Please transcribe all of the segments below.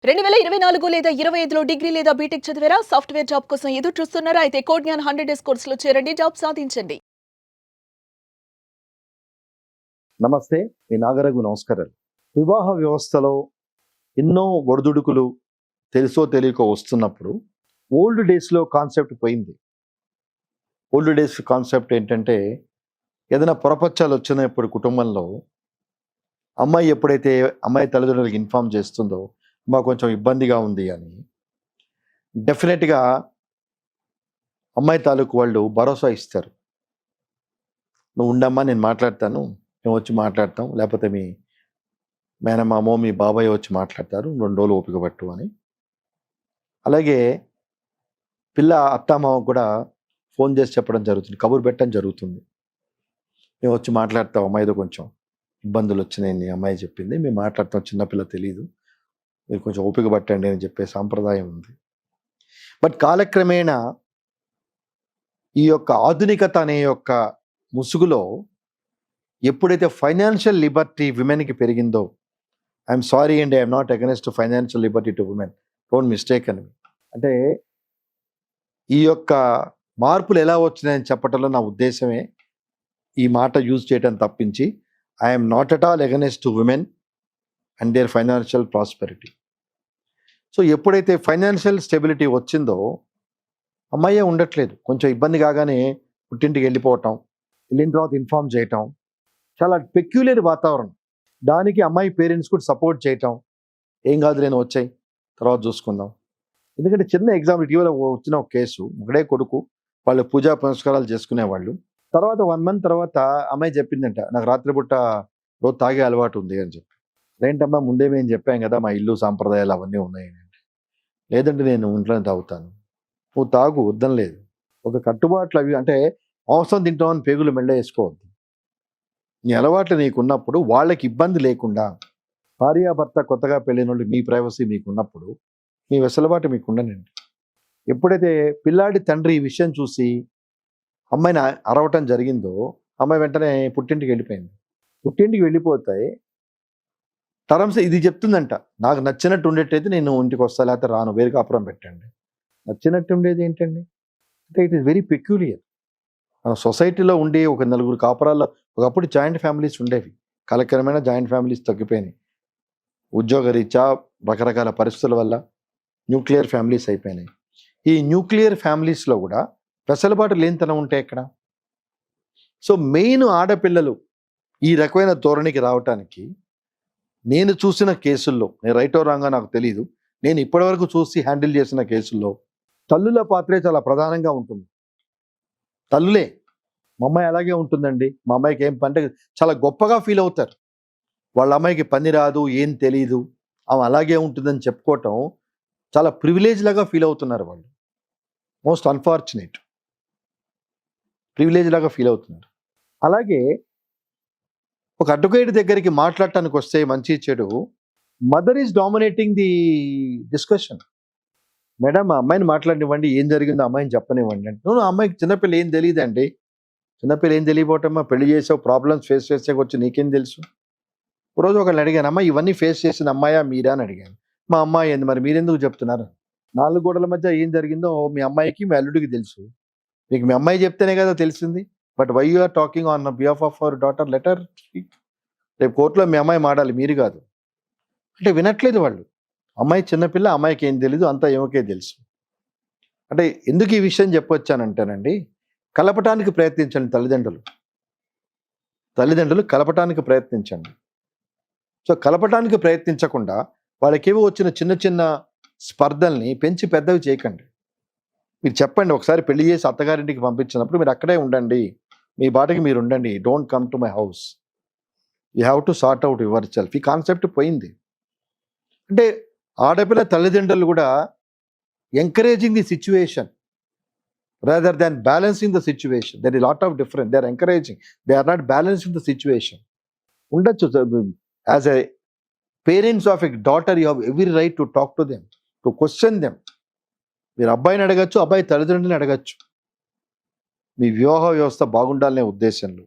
2024 లేదా 25లో డిగ్రీ లేదా బీటెక్ చదివారా? సాఫ్ట్‌వేర్ జాబ్ కోసం ఎదురు చూస్తున్నారా? అయితే కోడ్ జ్ఞాన్ 100 డేస్ కోర్సులో చేరండి. జాబ్ సాధించండి. నమస్తే, మీ నాగరఘు నమస్కారాలు. వివాహ వ్యవస్థలో ఎన్నో ఒడిదుడుకులు తెలుసో తెలియకో వస్తున్నప్పుడు ఓల్డ్ డేస్లో కాన్సెప్ట్ పోయింది. ఓల్డ్ డేస్ కాన్సెప్ట్ ఏంటంటే, ఏదైనా పొరపచ్చాలు వచ్చినప్పుడు కుటుంబంలో అమ్మాయి ఎప్పుడైతే అమ్మాయి తల్లిదండ్రులకు ఇన్ఫార్మ్ చేస్తుందో, మాకు కొంచెం ఇబ్బందిగా ఉంది అని, డెఫినెట్గా అమ్మాయి తాలూకు వాళ్ళు భరోసా ఇస్తారు. నువ్వు ఉండమ్మా, నేను మాట్లాడతాను, మేము వచ్చి మాట్లాడతాం, లేకపోతే మీ మేనమామో మీ బాబాయ్ వచ్చి మాట్లాడతారు, 2 రోజులు ఓపిక పట్టు అని. అలాగే పిల్ల అత్తామామ కూడా ఫోన్ చేసి చెప్పడం జరుగుతుంది, కబురు పెట్టడం జరుగుతుంది. మేము వచ్చి మాట్లాడతాం, అమ్మాయితో కొంచెం ఇబ్బందులు వచ్చినాయని అమ్మాయి చెప్పింది, మేము మాట్లాడతాం, చిన్నపిల్ల తెలియదు, మీరు కొంచెం ఓపిక పట్టండి అని చెప్పే సాంప్రదాయం ఉంది. బట్ కాలక్రమేణా ఈ యొక్క ఆధునికత అనే యొక్క ముసుగులో ఎప్పుడైతే ఫైనాన్షియల్ లిబర్టీ విమెన్కి పెరిగిందో, I'm sorry and I'm not against financial Liberty to women, don't mistake అని. అంటే ఈ యొక్క మార్పులు ఎలా వచ్చినాయని చెప్పటంలో నా ఉద్దేశమే ఈ మాట యూజ్ చేయడం తప్పించి, I'm not at all against to women and their financial prosperity. So ఎప్పుడైతే ఫైనాన్షియల్ స్టెబిలిటీ వచ్చిందో, అమ్మాయే ఉండట్లేదు, కొంచెం ఇబ్బంది కాగానే పుట్టింటికి వెళ్ళిపోవటం, వెళ్ళిన తర్వాత ఇన్ఫార్మ్ చేయటం, చాలా పెక్యులర్ వాతావరణం. దానికి అమ్మాయి పేరెంట్స్ కూడా సపోర్ట్ చేయటం, ఏం కాదు నేను వచ్చాయి తర్వాత చూసుకుందాం. ఎందుకంటే చిన్న ఎగ్జాంపుల్, ఇటీవల వచ్చిన ఒక కేసు, ఒకడే కొడుకు, వాళ్ళు పూజా పునస్కారాలు చేసుకునేవాళ్ళు. తర్వాత 1 month తర్వాత అమ్మాయి చెప్పిందంట, నాకు రాత్రిపూట రోజు తాగే అలవాటు ఉంది అని చెప్పి. ఏంటమ్మా, ముందే మేము చెప్పాం కదా మా ఇల్లు సాంప్రదాయాలు అవన్నీ ఉన్నాయని. లేదంటే నేను ఇంట్లోనే తాగుతాను. నువ్వు తాగు, వద్దని లేదు. ఒక కట్టుబాట్లు అవి, అంటే అవసరం తింటామని పేగులు మెళ్ళ వేసుకోవద్దు. నీ అలవాట్లు నీకున్నప్పుడు వాళ్ళకి ఇబ్బంది లేకుండా, భార్యాభర్త కొత్తగా పెళ్ళిన వాళ్ళు మీ ప్రైవసీ మీకున్నప్పుడు మీ వెసులుబాటు మీకు ఉండనండి. ఎప్పుడైతే పిల్లాడి తండ్రి ఈ విషయం చూసి అమ్మాయిని అరవటం జరిగిందో, అమ్మాయి వెంటనే పుట్టింటికి వెళ్ళిపోయింది. పుట్టింటికి వెళ్ళిపోతే టర్మ్స్ ఇది చెప్తుందంట, నాకు నచ్చినట్టు ఉండేటైతే నేను ఇంటికి వస్తా, లేకపోతే రాను, వేరే కాపురం పెట్టండి. నచ్చినట్టు ఉండేది ఏంటండి అంటే, ఇట్ ఈస్ వెరీ పెక్యులియర్. మన సొసైటీలో ఉండే ఒక 4 కాపురాల్లో, ఒకప్పుడు జాయింట్ ఫ్యామిలీస్ ఉండేవి, కాలక్రమేణా జాయింట్ ఫ్యామిలీస్ తగ్గిపోయినాయి. ఉద్యోగరీత్యా రకరకాల పరిస్థితుల వల్ల న్యూక్లియర్ ఫ్యామిలీస్ అయిపోయినాయి. ఈ న్యూక్లియర్ ఫ్యామిలీస్లో కూడా వెసులుబాటు లేనితనం ఉంటే ఎక్కడ? సో మెయిన్ ఆడపిల్లలు ఈ రకమైన ధోరణికి రావటానికి నేను చూసిన కేసుల్లో, నేను రైటో రాంగా నాకు తెలీదు, నేను ఇప్పటివరకు చూసి హ్యాండిల్ చేసిన కేసుల్లో తల్లుల పాత్రే చాలా ప్రధానంగా ఉంటుంది. తల్లులే, మా అమ్మాయి అలాగే ఉంటుందండి, మా అమ్మాయికి ఏం అంటే చాలా గొప్పగా ఫీల్ అవుతారు. వాళ్ళ అమ్మాయికి పని రాదు, ఏం తెలీదు, ఆమె అలాగే ఉంటుందని చెప్పుకోవటం చాలా ప్రివిలేజ్ లాగా ఫీల్ అవుతున్నారు వాళ్ళు. మోస్ట్ అన్ఫార్చునేట్, ప్రివిలేజ్ లాగా ఫీల్ అవుతున్నారు. అలాగే ఒక అడ్వకేట్ దగ్గరికి మాట్లాడటానికి వస్తే మంచి చెడు, mother is dominating the discussion. Madam, ఆ అమ్మాయిని మాట్లాడినివ్వండి, ఏం జరిగిందో అమ్మాయిని చెప్పనివ్వండి అంటే, నువ్వు అమ్మాయికి చిన్నపిల్ల ఏం తెలియదండి. చిన్నపిల్ల ఏం తెలియపోవటమ్మా, పెళ్లి చేసావు, ప్రాబ్లమ్స్ ఫేస్ చేసే వచ్చి నీకేం తెలుసు. ఒకరోజు ఒకళ్ళు అడిగాను, అమ్మ ఇవన్నీ ఫేస్ చేసిన అమ్మాయా మీరా అని అడిగాను. మా అమ్మాయి ఏంది, మరి మీరెందుకు చెప్తున్నారు? 4 గోడల మధ్య ఏం జరిగిందో మీ అమ్మాయికి మీ అల్లుడికి తెలుసు, మీకు మీ అమ్మాయి చెప్తేనే కదా తెలిసింది. But why you are talking on behalf of our daughter, letter. రేపు కోర్టులో మీ అమ్మాయి మాడాలి, మీరు కాదు. అంటే వినట్లేదు వాళ్ళు. అమ్మాయి చిన్నపిల్ల, అమ్మాయికి ఏం తెలీదు, అంతా ఏమోకే తెలుసు. అంటే ఎందుకు ఈ విషయం చెప్పొచ్చానంటేనండి, కలపటానికి ప్రయత్నించండి తల్లిదండ్రులు కలపటానికి ప్రయత్నించండి. సో కలపటానికి ప్రయత్నించకుండా వాళ్ళకేవో వచ్చిన చిన్న చిన్న స్పర్ధల్ని పెంచి పెద్దవి చేయకండి. మీరు చెప్పండి, ఒకసారి పెళ్లి చేసి అత్తగారింటికి పంపించినప్పుడు మీరు అక్కడే ఉండండి, మీ బాటకి మీరు ఉండండి, don't come to my house, you have to sort out your self. ఈ కాన్సెప్ట్ పోయింది. అంటే ఆడపిల్ల తల్లిదండ్రులు కూడా encouraging the situation rather than balancing the situation. There is a lot of difference. They are encouraging, they are not balancing the situation. ఉండొచ్చు, as a parents of a daughter you have every right to talk to them, to question them. మీరు అబ్బాయిని అడగచ్చు, అబ్బాయి తల్లిదండ్రులని అడగచ్చు, మీ వివాహ వ్యవస్థ బాగుండాలనే ఉద్దేశంలో.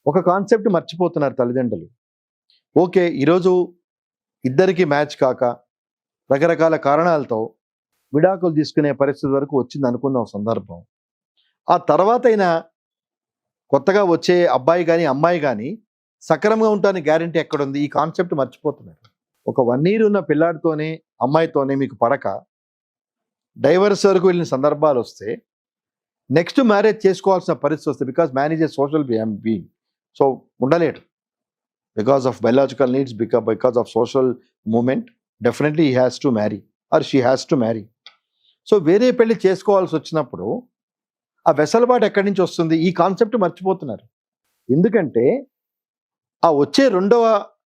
ఒక కాన్సెప్ట్ మర్చిపోతున్నారు తల్లిదండ్రులు. ఓకే, ఈరోజు ఇద్దరికి మ్యాచ్ కాక రకరకాల కారణాలతో విడాకులు తీసుకునే పరిస్థితి వరకు వచ్చింది అనుకున్న సందర్భం. ఆ తర్వాత అయినా కొత్తగా వచ్చే అబ్బాయి కానీ అమ్మాయి కానీ సక్రమంగా ఉంటానికి గ్యారంటీ ఎక్కడుంది? ఈ కాన్సెప్ట్ మర్చిపోతున్నారు. ఒక 1 year ఉన్న పిల్లాడితోనే అమ్మాయితోనే మీకు పడక డైవర్స్ వరకు వెళ్ళిన సందర్భాలు వస్తే నెక్స్ట్ మ్యారేజ్ చేసుకోవాల్సిన పరిస్థితి వస్తుంది. Because man is a social being. So ఉండలేడు. Because of biological needs, because of social movement definitely he has to marry or she has to marry. So వేరే పెళ్లి చేసుకోవాల్సి వచ్చినప్పుడు ఆ వెసలుబాటు ఎక్కడి నుంచి వస్తుంది? ఈ కాన్సెప్ట్ మర్చిపోతున్నారు. ఎందుకంటే ఆ వచ్చే రెండవ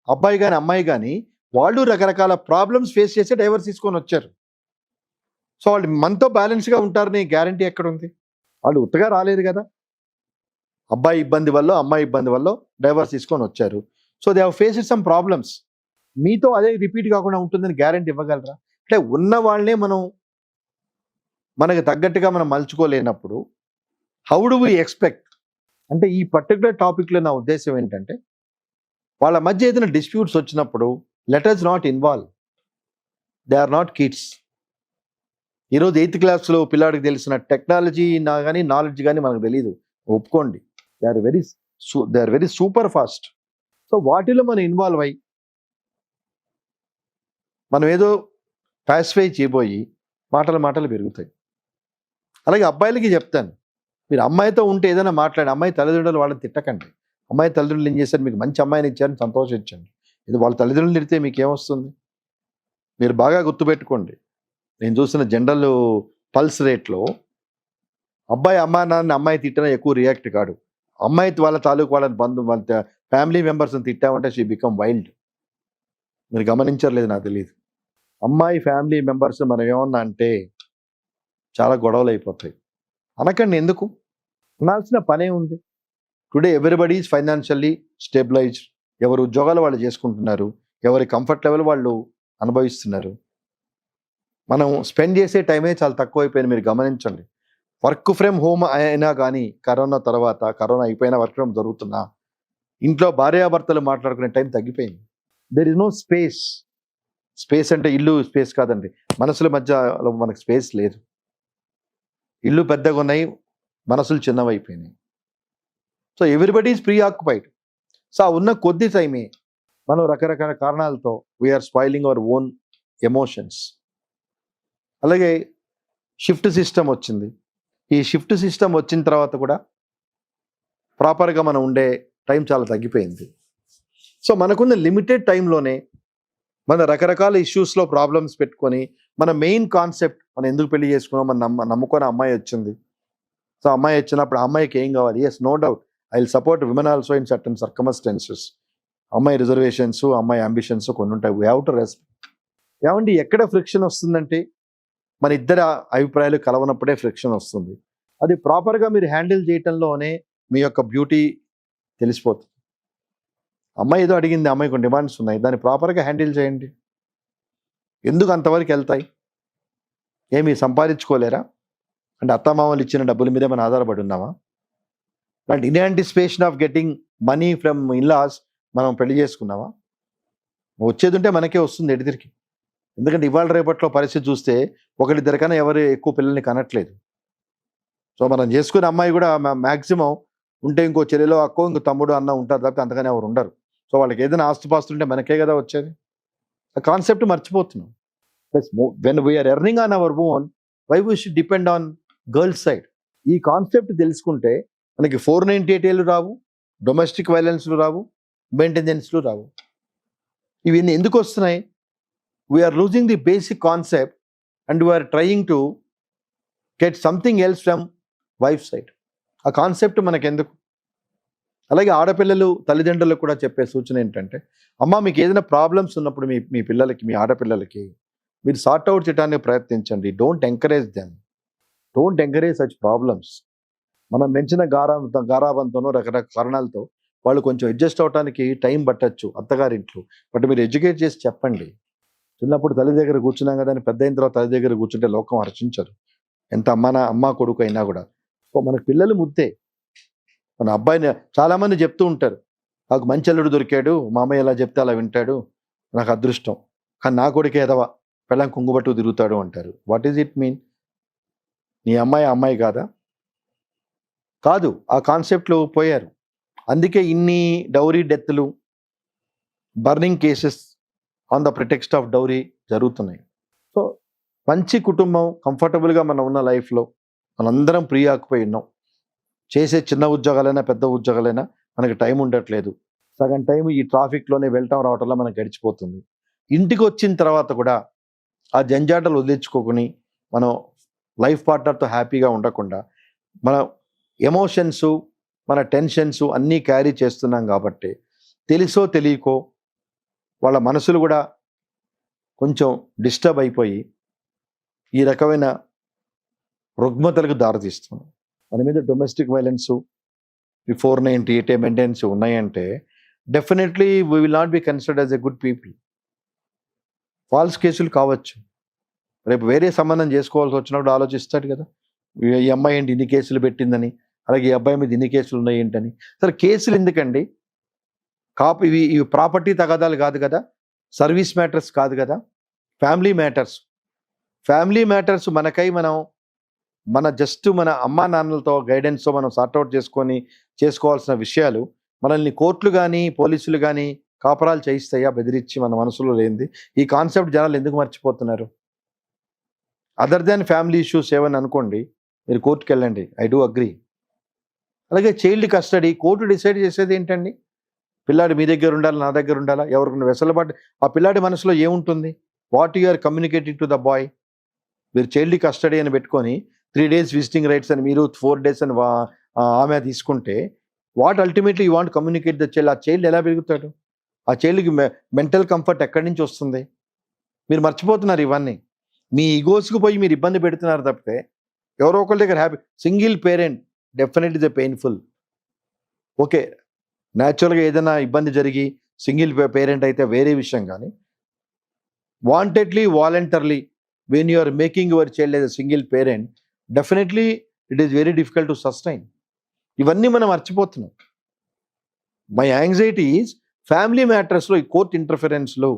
అబ్బాయి కానీ అమ్మాయి కానీ వాళ్ళు రకరకాల ప్రాబ్లమ్స్ ఫేస్ చేసి డైవర్స్ తీసుకొని వచ్చారు. సో వాళ్ళు మనతో బ్యాలెన్స్గా ఉంటారని గ్యారంటీ ఎక్కడుంది? వాళ్ళు ఉత్తగా రాలేదు కదా. అబ్బాయి ఇబ్బంది వల్ల అమ్మాయి ఇబ్బంది వల్ల డైవర్స్ తీసుకొని వచ్చారు. So they have faced some problems. మీతో అదే రిపీట్ కాకుండా ఉంటుందని గ్యారంటీ ఇవ్వగలరా? అంటే ఉన్న వాళ్ళనే మనకు తగ్గట్టుగా మనం మలుచుకోలేనప్పుడు హౌ డు వి ఎక్స్పెక్ట్? అంటే ఈ పర్టికులర్ టాపిక్లో నా ఉద్దేశం ఏంటంటే వాళ్ళ మధ్య ఏదైనా డిస్ప్యూట్స్ వచ్చినప్పుడు let us not involve. They are not kids. ఈరోజు 8th క్లాస్లో పిల్లాడికి తెలిసిన టెక్నాలజీ కానీ నాలెడ్జ్ కానీ మనకు తెలియదు, ఒప్పుకోండి. They are very super fast. So వాటిలో మనం ఇన్వాల్వ్ అయ్యి మనం ఏదో పాసిఫై చేయబోయి మాటలు పెరుగుతాయి. అలాగే అబ్బాయిలకి చెప్తాను, మీరు అమ్మాయితో ఉంటే ఏదైనా మాట్లాడి అమ్మాయి తల్లిదండ్రులు వాళ్ళని తిట్టకండి. అమ్మాయి తల్లిదండ్రులు ఏం చేశారు? మీకు మంచి అమ్మాయిని ఇచ్చారని సంతోషించండి. ఇది వాళ్ళ తల్లిదండ్రులు తిడితే మీకు ఏమొస్తుంది? మీరు బాగా గుర్తుపెట్టుకోండి, నేను చూసిన జనరల్ పల్స్ రేట్లో అబ్బాయి అమ్మా నాన్న అమ్మాయి తిట్టినా ఎక్కువ రియాక్ట్ కాడు. అమ్మాయి వాళ్ళ తాలూకు వాళ్ళ వాళ్ళ ఫ్యామిలీ మెంబర్స్ని తిట్టామంటే షీ బికమ్ వైల్డ్. మీరు గమనించలేదు, నాకు తెలియదు. అమ్మాయి ఫ్యామిలీ మెంబర్స్ మనం ఏమన్నా అంటే చాలా గొడవలు అయిపోతాయి. అనకండి, ఎందుకు అనాల్సిన పనే ఉంది. Today everybody is financially stabilised. ఎవరు ఉద్యోగాలు వాళ్ళు చేసుకుంటున్నారు, ఎవరి కంఫర్ట్ లెవెల్ వాళ్ళు అనుభవిస్తున్నారు. మనం స్పెండ్ చేసే టైమే చాలా తక్కువ అయిపోయింది. మీరు గమనించండి, వర్క్ ఫ్రమ్ హోమ్ అయినా కానీ కరోనా తర్వాత, కరోనా అయిపోయినా వర్క్ ఫ్రమ్ జరుగుతున్నా ఇంట్లో భార్యాభర్తలు మాట్లాడుకునే టైం తగ్గిపోయింది. There is no space. Space అంటే ఇల్లు స్పేస్ కాదండి, మనసుల మధ్యలో మనకు స్పేస్ లేదు. ఇల్లు పెద్దగా ఉన్నాయి, మనసులు చిన్నవైపోయినాయి. So everybody is preoccupied. So ఆ ఉన్న కొద్ది టైమే మనం రకరకాల కారణాలతో we are spoiling our own emotions. అలాగే షిఫ్ట్ సిస్టమ్ వచ్చింది. ఈ షిఫ్ట్ సిస్టమ్ వచ్చిన తర్వాత కూడా ప్రాపర్గా మనం ఉండే టైం చాలా తగ్గిపోయింది. సో మనకున్న లిమిటెడ్ టైంలోనే మన రకరకాల ఇష్యూస్లో ప్రాబ్లమ్స్ పెట్టుకొని మన మెయిన్ కాన్సెప్ట్ మనం ఎందుకు పెళ్లి చేసుకున్నాం, మన నమ్ముకొని అమ్మాయి వచ్చింది. సో అమ్మాయి వచ్చినప్పుడు ఆ అమ్మాయికి ఏం కావాలి? Yes, no doubt, I will support women also in certain circumstances. అమ్మాయి రిజర్వేషన్స్, అమ్మాయి అంబిషన్స్ కొన్ని ఉంటాయి. We have to respect. ఏమండి, ఎక్కడ ఫ్రిక్షన్ వస్తుందంటే మన ఇద్దరి అభిప్రాయాలు కలవనప్పుడే ఫ్రిక్షన్ వస్తుంది. అది ప్రాపర్గా మీరు హ్యాండిల్ చేయటంలోనే మీ యొక్క బ్యూటీ తెలిసిపోతుంది. అమ్మాయి ఏదో అడిగింది, అమ్మాయికి డిమాండ్స్ ఉన్నాయి, దాన్ని ప్రాపర్గా హ్యాండిల్ చేయండి. ఎందుకు అంతవరకు వెళ్తాయి? ఏమి సంపాదించుకోలేరా? అంటే అత్తమామలు ఇచ్చిన డబ్బుల మీదే మనం ఆధారపడి ఉన్నామా? అంటే in anticipation of getting money from in-laws మనం పెళ్లి చేసుకున్నామా? వచ్చేది ఉంటే మనకే వస్తుంది ఎడిదిరికి. ఎందుకంటే ఇవాళ రేపట్లో పరిస్థితి చూస్తే ఒకరిద్దరికన్నా ఎవరు ఎక్కువ పిల్లల్ని కనట్లేదు. సో మనం చేసుకునే అమ్మాయి కూడా మ్యాక్సిమం ఉంటే ఇంకో చెల్లెలో అక్కో ఇంకో తమ్ముడు అన్న ఉంటారు తప్పితే అంతగానే ఎవరు ఉండరు. సో వాళ్ళకి ఏదైనా ఆస్తుపాస్తులు ఉంటే మనకే కదా వచ్చేది. ఆ కాన్సెప్ట్ మర్చిపోతున్నాం. Plus when we are earning on our own, why we should depend on girls side. ఈ కాన్సెప్ట్ తెలుసుకుంటే మనకి 498 రావు, డొమెస్టిక్ వైలెన్స్లు రావు, మెయింటెనెన్స్లు రావు. ఇవన్నీ ఎందుకు వస్తున్నాయి? We're losing the basic concept and we're trying to get something else from wife side. ఆ concept మనకెందుకు? అలాగే ఆడపిల్లలు తల్లిదండ్రులకు కూడా చెప్పే సూచన ఏంటంటే, అమ్మ మీకు ఏదైనా ప్రాబ్లమ్స్ ఉన్నప్పుడు మీ పిల్లలకి, మీ ఆడపిల్లలకి మీరు సార్ట్ అవుట్ చేయడానికి ప్రయత్నించండి. Don't encourage them, don't encourage such problems. మనం పెంచిన గారాబంతోనో రకరకాల కారణాలతో వాళ్ళు కొంచెం అడ్జస్ట్ అవడానికి టైం పట్టచ్చు అత్తగారింట్లో. బట్ మీరు ఎడ్యుకేట్ చేసి చెప్పండి. చిన్నప్పుడు తల్లి దగ్గర కూర్చున్నాం కదా అని పెద్ద అయిన తర్వాత తల్లి దగ్గర కూర్చుంటే లోకం హర్షించరు, ఎంత అమ్మ కొడుకు అయినా కూడా. సో మనకు పిల్లలు ముద్దే. మన అబ్బాయిని చాలామంది చెప్తూ ఉంటారు, నాకు మంచి అల్లుడు దొరికాడు, మా అమ్మాయి ఎలా చెప్తే అలా వింటాడు, నాకు అదృష్టం. కానీ నా కొడుకే ఎదవా, పెళ్ళం కుంగుబట్టు తిరుగుతాడు అంటారు. What is it mean? నీ అమ్మాయి కాదా? కాదు, ఆ కాన్సెప్ట్లో పోయారు. అందుకే ఇన్ని డౌరీ డెత్లు, burning cases on the pretext of dowry జరుగుతున్నాయి. సో మంచి కుటుంబం, కంఫర్టబుల్గా మనం ఉన్న లైఫ్లో మనందరం ఫ్రీ ఆకుపోయి ఉన్నాం. చేసే చిన్న ఉద్యోగాలైనా పెద్ద ఉద్యోగాలైనా మనకి టైం ఉండట్లేదు. సగం టైం ఈ ట్రాఫిక్లోనే వెళ్ళటం రావటంలో మనకు గడిచిపోతుంది. ఇంటికి వచ్చిన తర్వాత కూడా ఆ జంజాటలు వదిలించుకోకుని మనం లైఫ్ పార్ట్నర్తో హ్యాపీగా ఉండకుండా మన ఎమోషన్స్, మన టెన్షన్స్ అన్నీ క్యారీ చేస్తున్నాం కాబట్టి తెలుసో తెలియకో వాళ్ళ మనసులు కూడా కొంచెం డిస్టర్బ్ అయిపోయి ఈ రకమైన రుగ్మతలకు దారితీస్తుంది. మన మీద డొమెస్టిక్ వైలెన్స్, ఈ 490 మెయింటెనెన్స్ ఉన్నాయంటే definitely we will not be considered as a good people. False కేసులు కావచ్చు, రేపు వేరే సంబంధం చేసుకోవాల్సి వచ్చినప్పుడు ఆలోచిస్తాడు కదా, ఈ అమ్మాయి ఏంటి ఇన్ని కేసులు పెట్టిందని, అలాగే ఈ అబ్బాయి మీద ఇన్ని కేసులు ఉన్నాయి ఏంటని. సరే కేసులు ఎందుకండి? ఇవి ప్రాపర్టీ తగాదాలు కాదు కదా, సర్వీస్ మ్యాటర్స్ కాదు కదా, ఫ్యామిలీ మ్యాటర్స్ మనకై మన జస్ట్ మన అమ్మా నాన్నలతో గైడెన్స్తో మనం సార్ట్అవుట్ చేసుకోవాల్సిన విషయాలు మనల్ని కోర్టులు కానీ పోలీసులు కానీ కాపరాలు చేయిస్తాయా బెదిరించి? మన మనసులో లేనిది ఈ కాన్సెప్ట్ జనాలు ఎందుకు మర్చిపోతున్నారు? అదర్ దాన్ ఫ్యామిలీ ఇష్యూస్ ఏమని అనుకోండి, మీరు కోర్టుకు వెళ్ళండి, ఐ డూ అగ్రీ. అలాగే చైల్డ్ కస్టడీ కోర్టు డిసైడ్ చేసేది ఏంటండి? పిల్లాడు మీ దగ్గర ఉండాలా, నా దగ్గర ఉండాలా, ఎవరికి వెసలుబాటు ఆ పిల్లాడి మనసులో ఏముంటుంది? What you are communicating to the boy? మీరు చైల్డ్ కస్టడీ అని పెట్టుకొని 3 days విజిటింగ్ రైట్స్ అని మీరు 4 days అని ఆమె తీసుకుంటే what ultimately you want communicate the child? ఆ చైల్డ్ ఎలా పెరుగుతాడు? ఆ చైల్డ్కి మెంటల్ కంఫర్ట్ ఎక్కడి నుంచి వస్తుంది? మీరు మర్చిపోతున్నారు ఇవన్నీ. మీ ఈగోస్కి పోయి మీరు ఇబ్బంది పెడుతున్నారు తప్పితే ఎవరో ఒకరి దగ్గర happy. Single parent definite is a painful. Okay, న్యాచురల్గా ఏదైనా ఇబ్బంది జరిగి సింగిల్ పేరెంట్ అయితే వేరే విషయం, కానీ wantedly voluntarily when you are making your child as a single parent, definitely it is very difficult to sustain. ఇవన్నీ మనం మర్చిపోతున్నాం. మై యాంగ్జైటీ ఈజ్ ఫ్యామిలీ మ్యాటర్స్లో ఈ కోర్ట్ ఇంటర్ఫరెన్స్లో,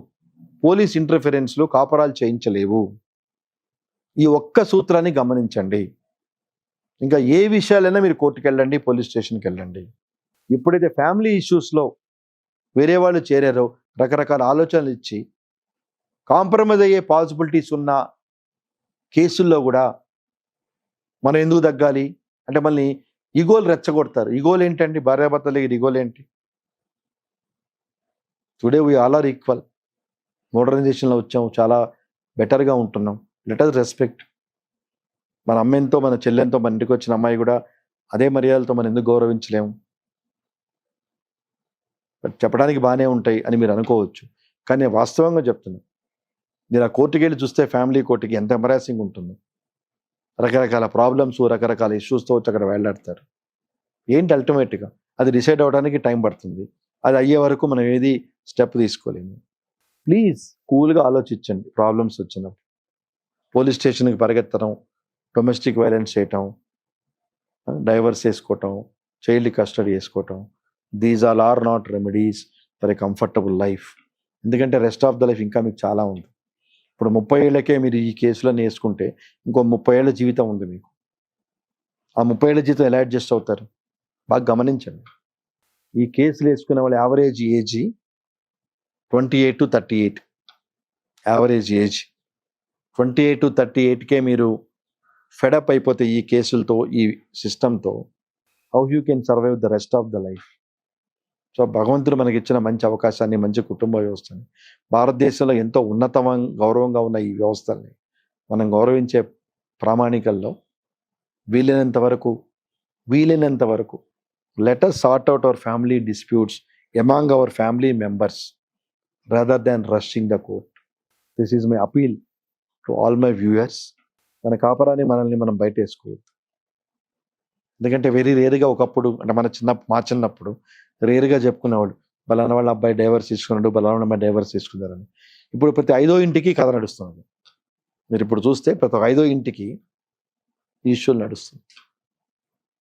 పోలీస్ ఇంటర్ఫరెన్స్లో కాపరాలు చేయించలేవు. ఈ ఒక్క సూత్రాన్ని గమనించండి. ఇంకా ఏ విషయాలైనా మీరు కోర్టుకు వెళ్ళండి, పోలీస్ స్టేషన్కి వెళ్ళండి. ఎప్పుడైతే ఫ్యామిలీ ఇష్యూస్లో వేరే వాళ్ళు చేరారో రకరకాల ఆలోచనలు ఇచ్చి కాంప్రమైజ్ అయ్యే పాసిబిలిటీస్ ఉన్న కేసుల్లో కూడా మనం ఎందుకు తగ్గాలి అంటే మళ్ళీ ఈగోలు రెచ్చగొడతారు. ఈగోలు ఏంటండి? భార్యాభర్తల దగ్గర ఈగోలు ఏంటి? Today we all are equal. మోడర్నైజేషన్లో వచ్చాము, చాలా బెటర్గా ఉంటున్నాం. Let us respect. మన అమ్మెంతో మన చెల్లెంతో మన ఇంటికి వచ్చిన అమ్మాయి కూడా అదే మర్యాదలతో మనం ఎందుకు గౌరవించలేము? చెప్పడానికి బాగానే ఉంటాయి అని మీరు అనుకోవచ్చు, కానీ వాస్తవంగా చెప్తున్నాను. మీరు ఆ కోర్టుకి వెళ్ళి చూస్తే ఫ్యామిలీ కోర్టుకి ఎంత ఎంబరాసింగ్ ఉంటుందో. రకరకాల ప్రాబ్లమ్స్, రకరకాల ఇష్యూస్తో వచ్చి అక్కడ వెళ్ళాడతారు. ఏంటి అల్టిమేట్గా అది డిసైడ్ అవ్వడానికి టైం పడుతుంది. అది అయ్యే వరకు మనం ఏది స్టెప్ తీసుకోలేము. ప్లీజ్ కూల్గా ఆలోచించండి. ప్రాబ్లమ్స్ వచ్చినప్పుడు పోలీస్ స్టేషన్కి పరిగెత్తడం, డొమెస్టిక్ వైలెన్స్ చేయటం, డైవర్స్ వేసుకోవటం, చైల్డ్ కస్టడీ వేసుకోవటం, these are not remedies for a comfortable life. ఎందుకంటే రెస్ట్ ఆఫ్ ద లైఫ్ ఇంకా మీకు చాలా ఉంది. ఇప్పుడు 30 ఏళ్ళకే మీరు ఈ కేసులను వేసుకుంటే ఇంకో 30 ఏళ్ళ జీవితం ఉంది మీకు. ఆ 30 ఏళ్ళ జీవితం ఎలా అడ్జస్ట్ అవుతారు? బాగా గమనించండి. ఈ కేసులు వేసుకునే వాళ్ళ average age 28 to 38. Average age 28 to 38కే మీరు ఫెడప్ అయిపోతే ఈ కేసులతో, ఈ సిస్టంతో, how you can survive the rest of the life? So భగవంతుడు మనకి ఇచ్చిన మంచి అవకాశాన్ని, మంచి కుటుంబ వ్యవస్థని, భారతదేశంలో ఎంతో గౌరవంగా ఉన్న ఈ వ్యవస్థల్ని మనం గౌరవించే ప్రామాణికల్లో వీలైనంత వరకు let us sort out our family disputes among our family members rather than rushing the court. This is my appeal to all my viewers. మన కాపరాన్ని మనల్ని మనం బయట వేసుకోవద్దు. ఎందుకంటే వెరీ రేరుగా ఒకప్పుడు అంటే మా చిన్నప్పుడు రేరుగా చెప్పుకునేవాడు, బలానా వాళ్ళ అబ్బాయి డైవర్స్ తీసుకున్నాడు, బలానా అమ్మాయి డైవర్స్ తీసుకున్నారని. ఇప్పుడు ప్రతి 5వ ఇంటికి కథ నడుస్తుంది. మీరు ఇప్పుడు చూస్తే ప్రతి 5వ ఇంటికి ఇష్యూలు నడుస్తుంది.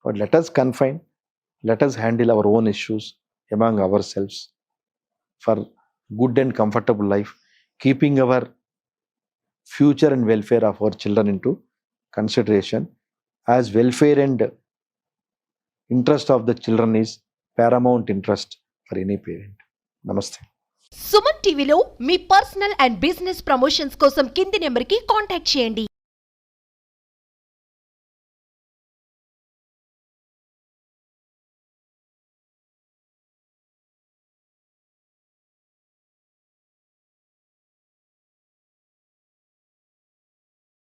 But let us confine, let us handle our own issues among ourselves for good and comfortable life, keeping our future and welfare of our children into consideration, as welfare and interest of the children is paramount interest for any parent. Namaste. Suman టీవీలో మీ personal and business promotions కోసం కింది నెంబర్కి contact చేయండి.